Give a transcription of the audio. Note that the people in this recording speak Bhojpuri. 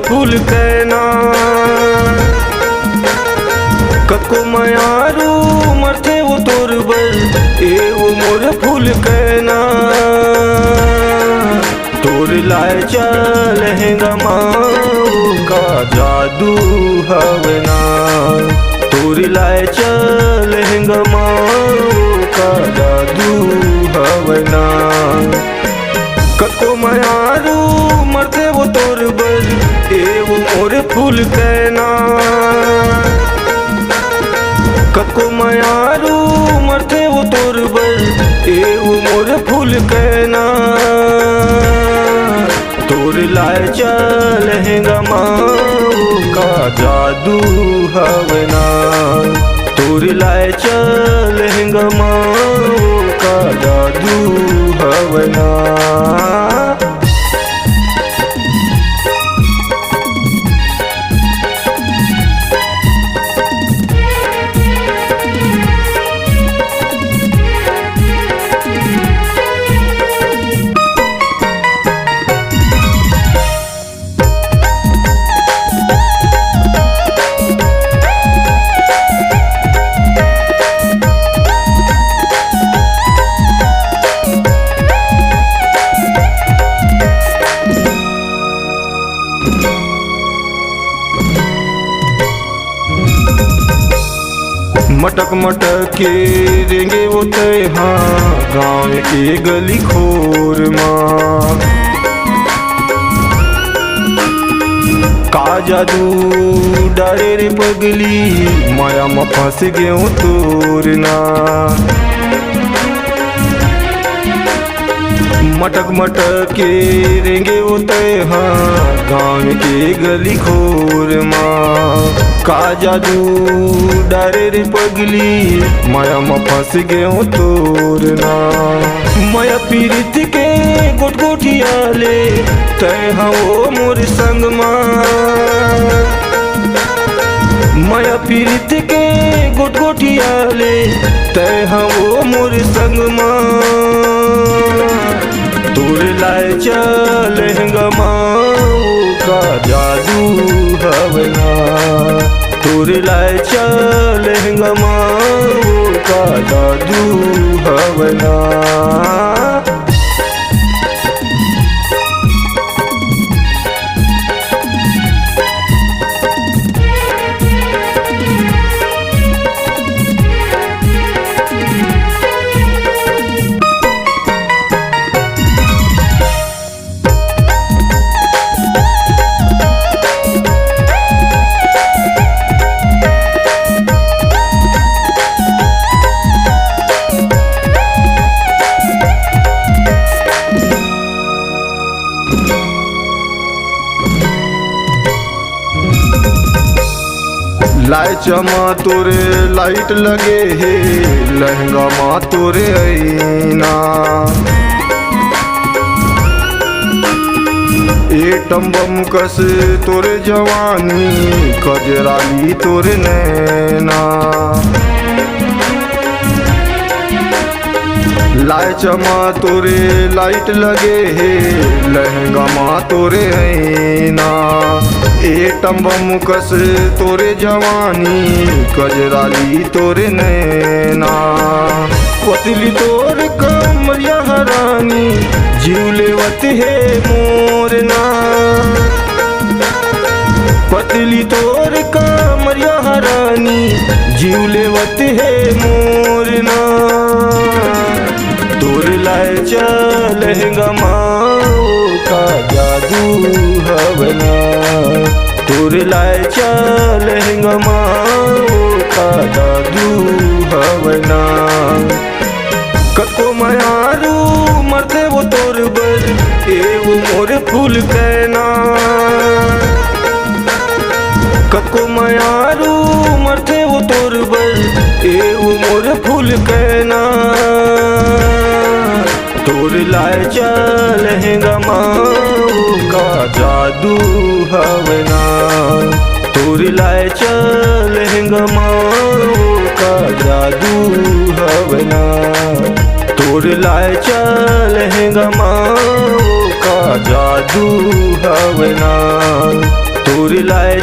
फूल कहना कको मयारू मरथे वो तोर बर ए वो मोर फूल कहना तोर लाए चल लहंगा माऊ का जादू हवना तोर लाए चल लहंगा माऊ का जादू हवना कको मयारू मरते वो तोर बर ए वो मोर फूल कहना कको मयारू मरते वो तोर बर ए वो मोर फूल कहना तोर लाए चल लहंगा माऊ का जादू हवना तोर लाए चल लहंगा माऊ का जादू हवना। मटक मटक के रेंगे वो हाँ गाँव के गली खोर माँ का जादू डारे रे पगली माया में फंस गए तोरना मटक मटक के रेंगे वो हाँ गाँव के गली खोर माँ का जादू डारे रे पगली माया में फंस गए तोरना माया पीड़ित के गोट गोटिया ले तय वो मोर संग माया पीड़ित के गोट गोटिया ले तय वो मोर संग तोर लाए चल लहंगा माऊ का जादू हवना तोर लाए चल लहंगा माऊ का जादू हवना। लाए चमा तोरे लाइट लगे हे लहंगा माँ तोरे ऐना एटम बम कस तोरे जवानी कजराली तोरे नैना लाए चमा तोरे लाइट लगे हे लहंगा माँ तोरे ऐना एटम बम कस तोरे जवानी कजराली तोरे नैना पतली तोर कमरिया हरानी जीवलेवत है मोरना पतली तोर कमरिया हरानी जीवलेवत है मोरना तोर लाए चल लहंगा माऊ का जादू हवना तोर लाए चल लहंगा माऊ का जादू हवना कको मयारू मरते वो तोर बर ए वो मोर फूल कहना कको मयारू मरते वो तोर बर ए वो मोर फूल कहना तोर लाए चल लहंगा माऊ का जादू हवना तोर लाए चल लहंगा माऊ का जादू हवना तोर लाए चल लहंगा माऊ का जादू हवना उरलाय